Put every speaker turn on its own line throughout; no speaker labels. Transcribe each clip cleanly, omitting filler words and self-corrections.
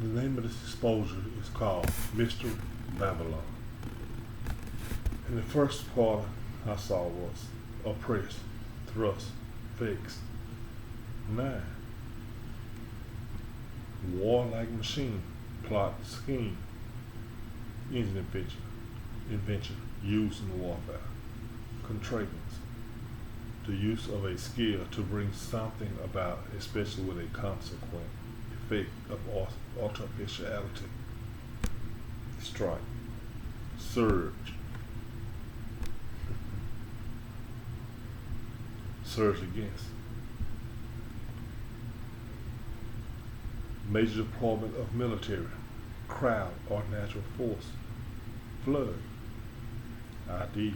The name of this exposure is called Mystery Babylon. And the first part I saw was oppressed, thrust, fixed. 9. Warlike machine, plot, scheme, engine invention used in warfare. Contrivance, the use of a skill to bring something about, especially with a consequent effect of artificiality. Strike, surge, surge against. Major deployment of military, crowd or natural force. Flood, ID,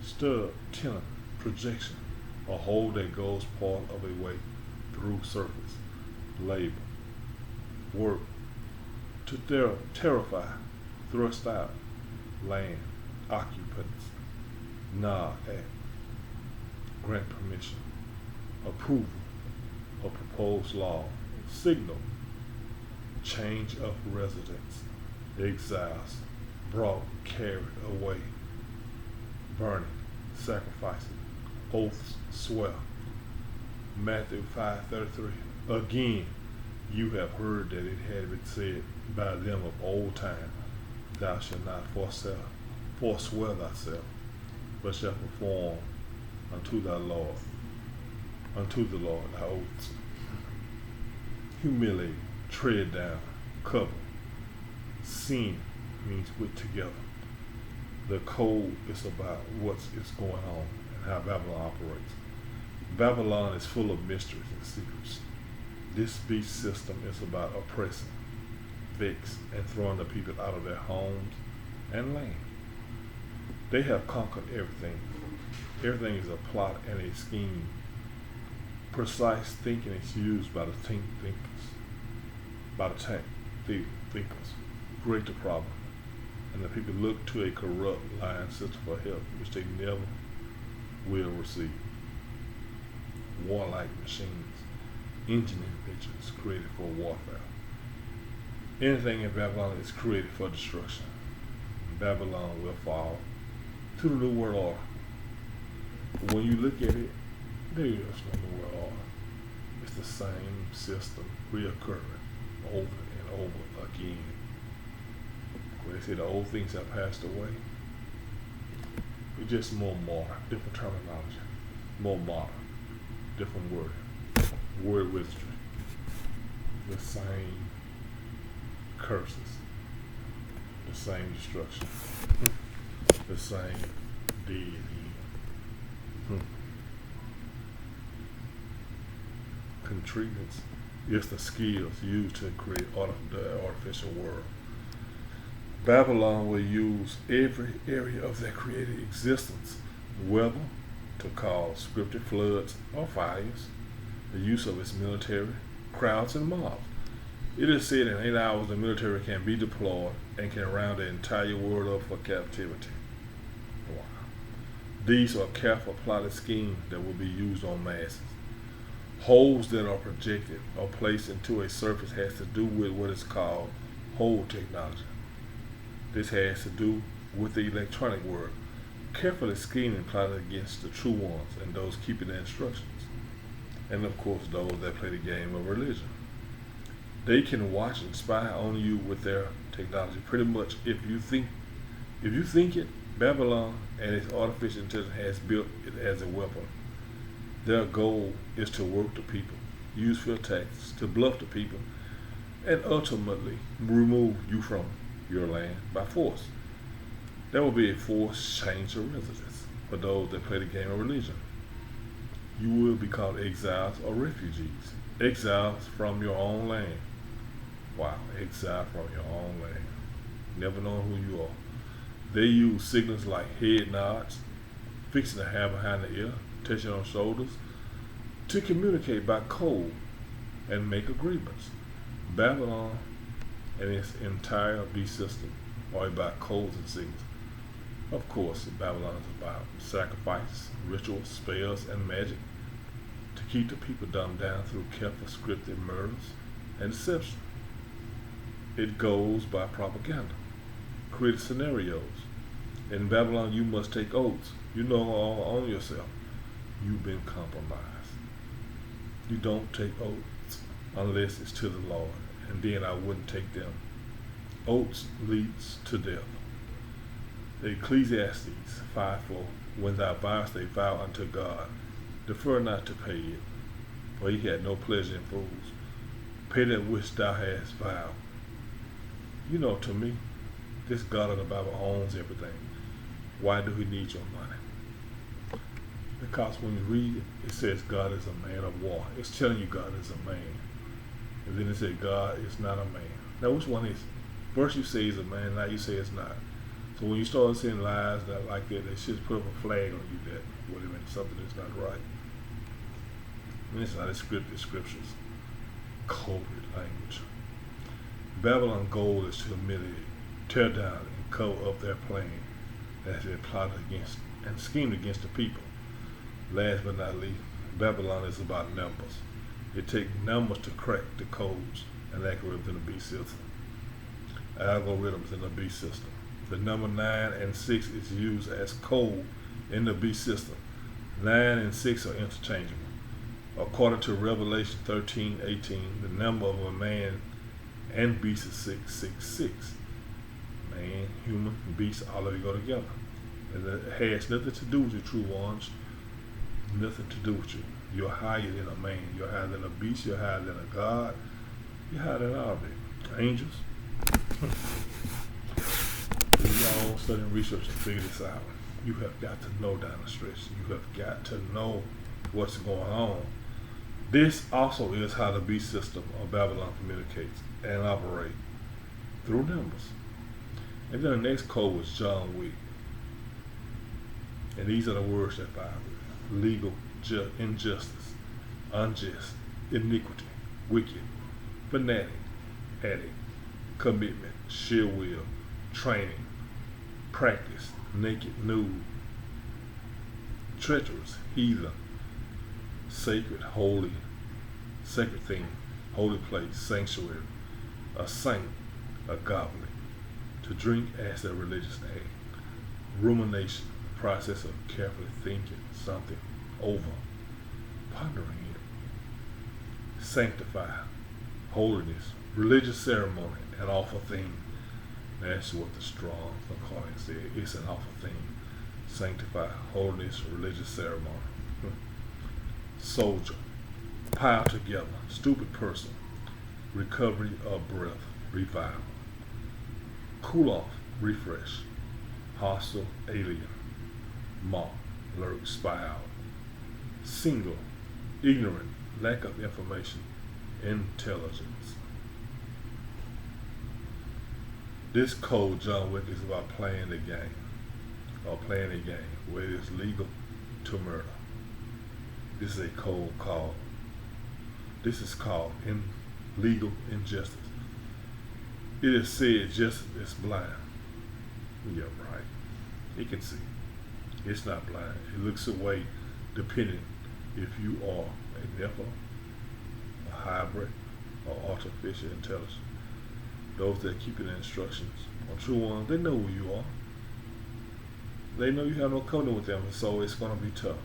stub, tenant, projection, a hole that goes part of a way through surface. Labor, work, to terrify, thrust out, land, occupants. Nod at, grant permission, approval of proposed law. Signal, change of residence. Exiles, brought, carried away. Burning, sacrificing. Oaths, swear. Matthew 5:33. Again, you have heard that it had been said by them of old time, thou shalt not forswear thyself, but shalt perform unto the Lord thy oaths. Humiliate, tread down, cover. Sin means put together. The code is about what is going on and how Babylon operates. Babylon is full of mysteries and secrets. This beast system is about oppressing, vexing, and throwing the people out of their homes and land. They have conquered everything. Everything is a plot and a scheme. Precise thinking is used by the thinkers, create the problem, and the people look to a corrupt lying system for help, which they never will receive. Warlike machines, engine inventions created for warfare. Anything in Babylon is created for destruction. Babylon will fall to the New World Order. But when you look at it, there is no New World Order. It's the same system reoccurring over and over again. When they say the old things have passed away, it's just more modern, different terminology, more modern, different word wizardry, the same curses, the same destruction, the same deed. Contrivance is the skills used to create the artificial world. Babylon will use every area of their created existence, weather to cause scripted floods or fires, the use of its military, crowds and mobs. It is said in 8 hours the military can be deployed and can round the entire world up for captivity. Wow. These are careful plotted schemes that will be used on masses. Holes that are projected or placed into a surface has to do with what is called hole technology. This has to do with the electronic world, carefully scheming plotted against the true ones and those keeping the instructions, and of course those that play the game of religion. They can watch and spy on you with their technology. Pretty much, if you think it, Babylon and its artificial intelligence has built it as a weapon. Their goal is to work the people, use fear tactics to bluff the people, and ultimately remove you from your land by force. There will be a forced change of residence for those that play the game of religion. You will be called exiles or refugees, exiles from your own land. Wow, exile from your own land, never knowing who you are. They use signals like head nods, fixing the hair behind the ear, touching on shoulders, to communicate by code and make agreements. Babylon and its entire beast system are about codes and signals. Of course, Babylon is about sacrifice, rituals, spells, and magic to keep the people dumbed down through careful scripted murders and deception. It goes by propaganda, created scenarios. In Babylon, you must take oaths. You know all on yourself. You've been compromised. You don't take oaths unless it's to the Lord, and then I wouldn't take them. Oaths leads to death. Ecclesiastes 5:4. When thou vowest a vow unto God, defer not to pay it, for he had no pleasure in fools. Pay that which thou hast vowed. You know, to me, this God of the Bible owns everything. Why do he need your money? Because when you read it, it says God is a man of war. It's telling you God is a man. And then it says God is not a man. Now which one is it? First you say he's a man, now you say it's not. So when you start seeing lies that like that, they should put up a flag on you that wait a minute, something is not right. And it's not scripted scriptures. Coded language. Babylon goal is to humiliate, tear down, and cover up their plan that has been plotted against and schemed against the people. Last but not least, Babylon is about numbers. It takes numbers to crack the codes and algorithms in the beast system. Algorithms in the beast system. The number 9 and 6 is used as code in the beast system. 9 and 6 are interchangeable. According to Revelation 13:18, the number of a man and beast is 666. Man, human, beast, all of it go together. And it has nothing to do with you, true ones. Nothing to do with you. You're higher than a man. You're higher than a beast. You're higher than a god. You're higher than all of it. Angels. We all study and research to figure this out. You have got to know down the stretch. You have got to know what's going on. This also is how the beast system of Babylon communicates and operates through numbers. And then the next code was John Wick. And these are the words that violate: legal, injustice, unjust, iniquity, wicked, fanatic, addict, commitment, sheer will, training, practice, naked, nude, treacherous, heathen, sacred, holy, sacred thing, holy place, sanctuary, a saint, a goblet, to drink as a religious act, rumination, process of carefully thinking something over, pondering it, sanctify, holiness, religious ceremony, an awful thing. That's what the strong concordance said. It's an awful thing. Sanctify, holiness, religious ceremony. Soldier, pile together, stupid person, recovery of breath, revival. Cool off, refresh, hostile, alien, mock, lurk, spy out. Single, ignorant, lack of information, intelligence. This code, John Wick, is about playing the game, or playing a game where it is legal to murder. This is a code called, legal injustice. It is said justice is blind. Yeah, right. It can see. It's not blind. It looks away depending if you are a Nephilim, a hybrid, or artificial intelligence. Those that keep the instructions are true ones. They know who you are. They know you have no covenant with them, so it's going to be tough.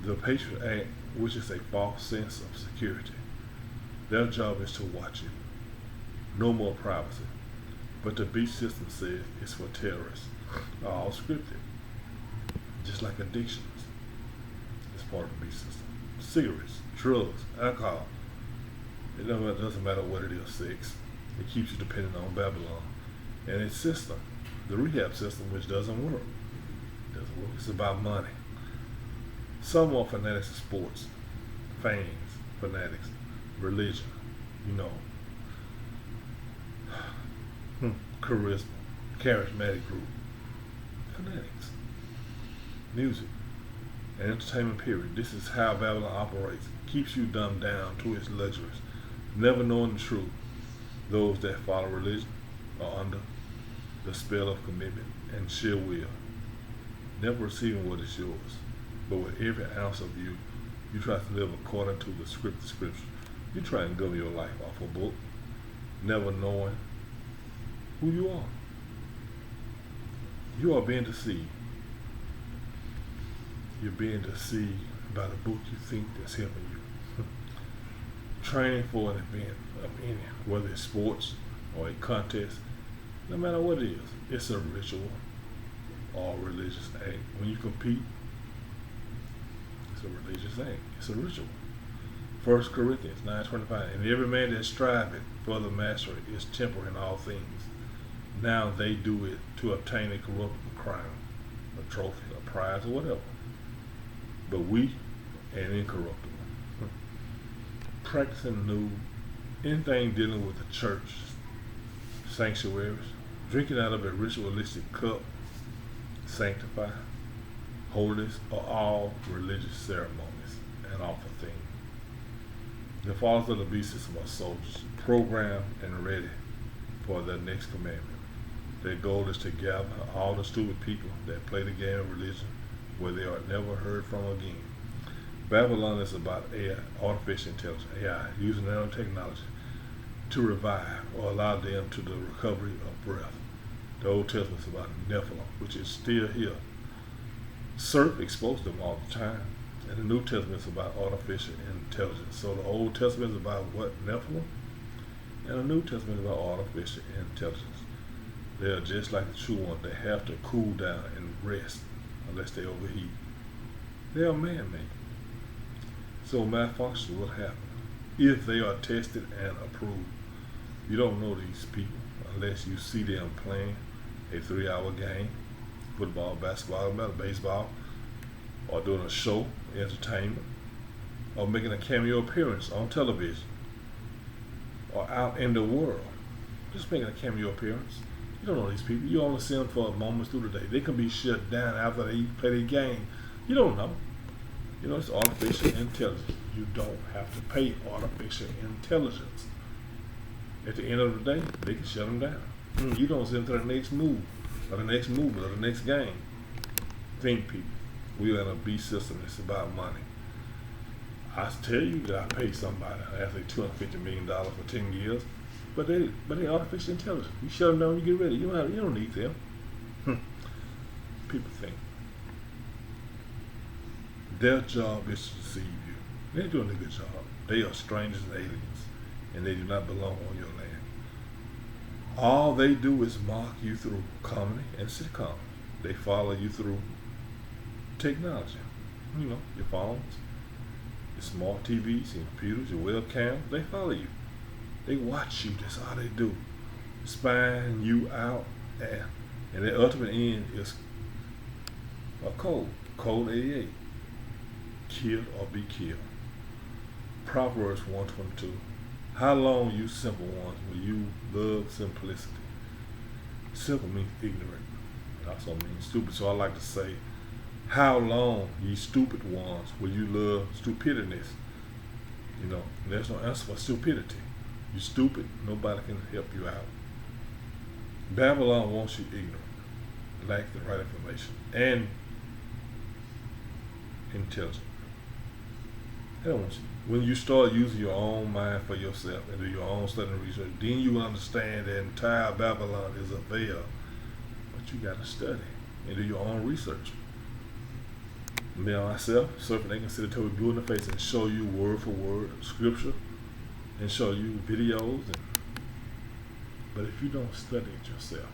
The Patriot Act, which is a false sense of security, their job is to watch you. No more privacy. But the beast system says it's for terrorists. All scripted. Just like addictions. It's part of the beast system. Cigarettes, drugs, alcohol. It doesn't matter what it is, sex. It keeps you dependent on Babylon and its system, the rehab system, which doesn't work. It doesn't work. It's about money. Some are fanatics of sports, fans, fanatics, religion, charisma, charismatic group, fanatics, music, and entertainment period. This is how Babylon operates. Keeps you dumbed down to its luxuries, never knowing the truth. Those that follow religion are under the spell of commitment and sheer will, never receiving what is yours. But with every ounce of you, you try to live according to the scripture. You try and govern your life off a book. never knowing who you are. You are being deceived. You're being deceived by the book you think that's helping you. Training for an event of any, whether it's sports or a contest, no matter what it is, it's a ritual or a religious act. When you compete, it's a religious act. It's a ritual. 1 Corinthians 9:25, and every man that striveth for the mastery is temperate in all things. Now they do it to obtain a corruptible crown, a trophy, a prize, or whatever. But we, an incorruptible. Practicing new, anything dealing with the church, sanctuaries, drinking out of a ritualistic cup, sanctify, holiness, are all religious ceremonies and awful things. The fathers of the beast system are soldiers, programmed and ready for their next commandment. Their goal is to gather all the stupid people that play the game of religion where they are never heard from again. Babylon is about AI, artificial intelligence, AI, using nanotechnology to revive or allow them to the recovery of breath. The Old Testament is about Nephilim, which is still here. Surf exposed them all the time. And the New Testament is about artificial intelligence. So the Old Testament is about what? Nephilim? And the New Testament is about artificial intelligence. They are just like the true ones. They have to cool down and rest unless they overheat. They are man-made. So malfunction will happen if they are tested and approved. You don't know these people unless you see them playing a 3-hour game, football, basketball, baseball, or doing a show, entertainment, or making a cameo appearance on television, or out in the world. Just making a cameo appearance. You don't know these people. You only see them for moments through the day. They can be shut down after they play their game. You don't know. You know, it's artificial intelligence. You don't have to pay artificial intelligence. At the end of the day, they can shut them down. You don't send to the next move, or the next movement, or the next game. Think, people. We are in a beast system. It's about money. I tell you that I pay somebody, actually $250 million for 10 years, but they artificial intelligence. You shut them down, you get ready. You don't need them. People think their job is to deceive you. They're doing a good job. They are strangers and aliens, and they do not belong on your land. All they do is mock you through comedy and sitcom. They follow you through technology. You know, your phones, your smart TVs, your computers, your webcams. They follow you. They watch you. That's all they do. Spying you out, and their ultimate end is a code. Code 88. Kill or be killed. Proverbs 1:22. How long, you simple ones, will you love simplicity? Simple means ignorant. It also means stupid. So I like to say, how long, ye stupid ones, will you love stupidness? You know, there's no answer for stupidity. You stupid, nobody can help you out. Babylon wants you ignorant, lack the right information, and intelligent. They don't want you. When you start using your own mind for yourself and do your own study and research, then you will understand that entire Babylon is a veil. But you got to study and do your own research. Me and myself, surfing, they can sit until we blue in the face and show you word for word scripture and show you videos. But if you don't study it yourself,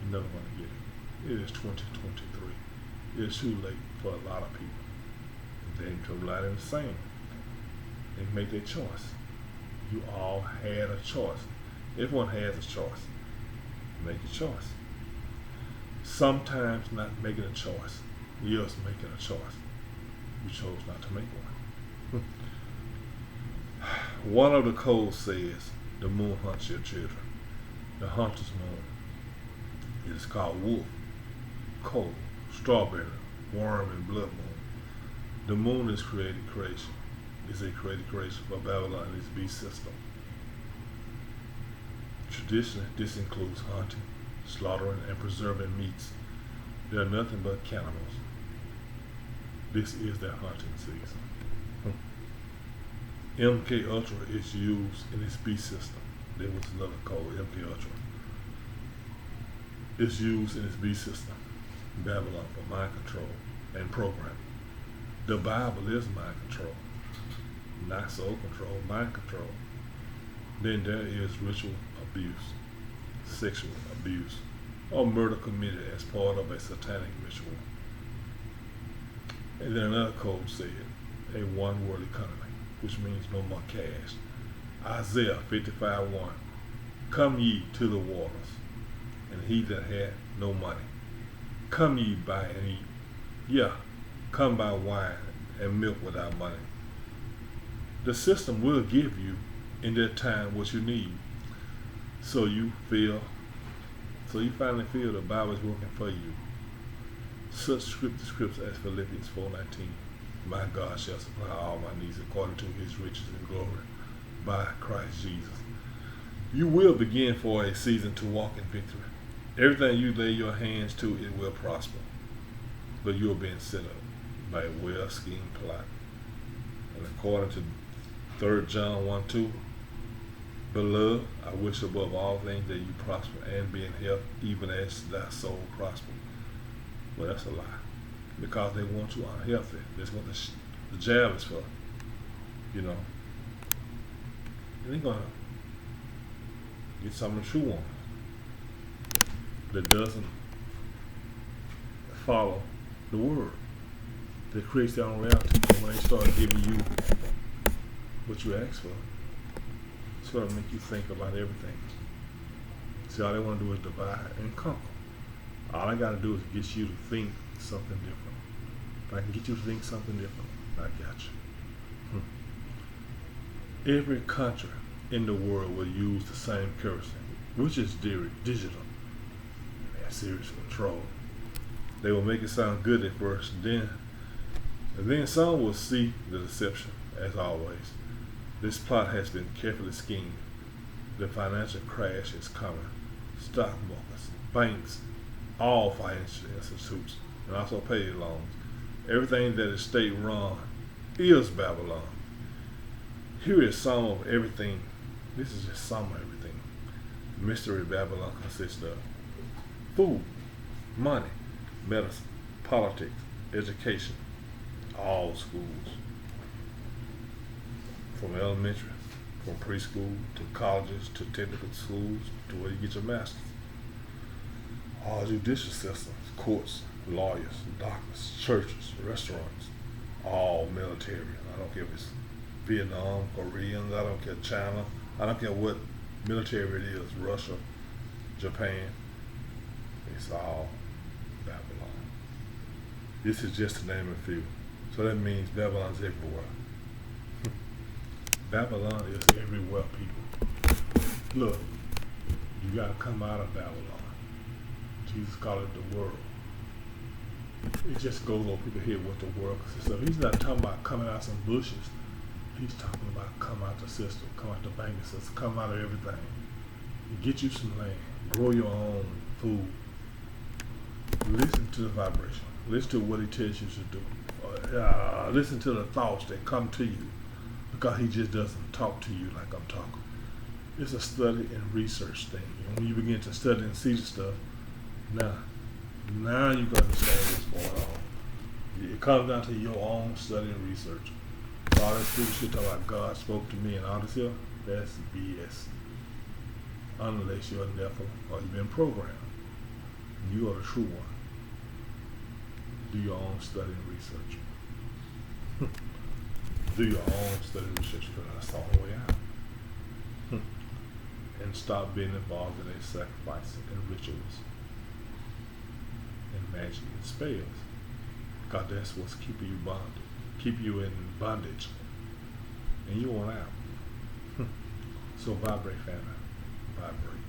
you're never going to get it. It is 2023. It's too late for a lot of people. They can lie in the same. They can make their choice. You all had a choice. Everyone has a choice. Make a choice. Sometimes not making a choice is making a choice. You chose not to make one. One of the codes says the moon hunts your children. The hunter's moon. It is called wolf, coal, strawberry, worm, and blood moon. The moon is created creation. It's a created creation for Babylon and its beast system. Traditionally, this includes hunting, slaughtering, and preserving meats. They are nothing but cannibals. This is their hunting season. MK Ultra is used in its beast system. There was another called MK Ultra. It's used in its beast system, Babylon, for mind control and programming. The Bible is mind control, not soul control, mind control. Then there is ritual abuse, sexual abuse, or murder committed as part of a satanic ritual. And then another code said, a one-world economy, which means no more cash. Isaiah 55:1, come ye to the waters, and he that had no money, come ye buy and eat. Yeah, come buy wine and milk without money. The system will give you in that time what you need. So you finally feel the Bible is working for you. Such scriptures as Philippians 4:19, my God shall supply all my needs according to his riches and glory by Christ Jesus. You will begin for a season to walk in victory. Everything you lay your hands to, it will prosper. But you are being set up by a well-schemed plot. And according to 3 John 1:2, beloved, I wish above all things that you prosper and be in health, even as thy soul prosper. Well, that's a lie. Because they want you unhealthy. That's what the jab is for. You know. And they're going to get some of the true ones that doesn't follow the word, that creates their own reality. And when they start giving you what you ask for, it's going to make you think about everything. See, all they want to do is divide and conquer. All I got to do is get you to think something different. If I can get you to think something different, I got you. Every country in the world will use the same currency, which is digital. They have serious control. They will make it sound good at first, and then some will see the deception, as always. This plot has been carefully schemed. The financial crash is coming. Stock markets, banks, all financial institutes, and also payday loans. Everything that is state-run is Babylon. Here is some of everything. This is just some of everything. Mystery Babylon consists of food, money, medicine, politics, education, all schools, from elementary, from preschool, to colleges, to technical schools, to where you get your master's. All judicial systems, courts, lawyers, doctors, churches, restaurants, all military. I don't care if it's Vietnam, Koreans, I don't care China, I don't care what military it is, Russia, Japan, it's all Babylon. This is just to name a few. So that means Babylon's everywhere. Babylon is everywhere, people. Look, you gotta come out of Babylon. Jesus called it the world. It just goes over people here what the world consists of. He's not talking about coming out some bushes. He's talking about come out the system, come out the banking system, come out of everything. Get you some land, grow your own food. Listen to the vibration. Listen to what he tells you to do. Listen to the thoughts that come to you, because he just doesn't talk to you like I'm talking. It's a study and research thing. And when you begin to study and see the stuff, now you can understand what's going on. It comes down to your own study and research. All that food shit talking about God spoke to me and all this here, that's BS. Unless you're a Nephilim or you've been programmed. You are the true one. Do your own study and research. Do your own study and research, because that's the only way out. And stop being involved in a sacrifice and rituals and magic and spells. God, that's what's keeping you bonded, keep you in bondage, and you want out. So vibrate, family, vibrate.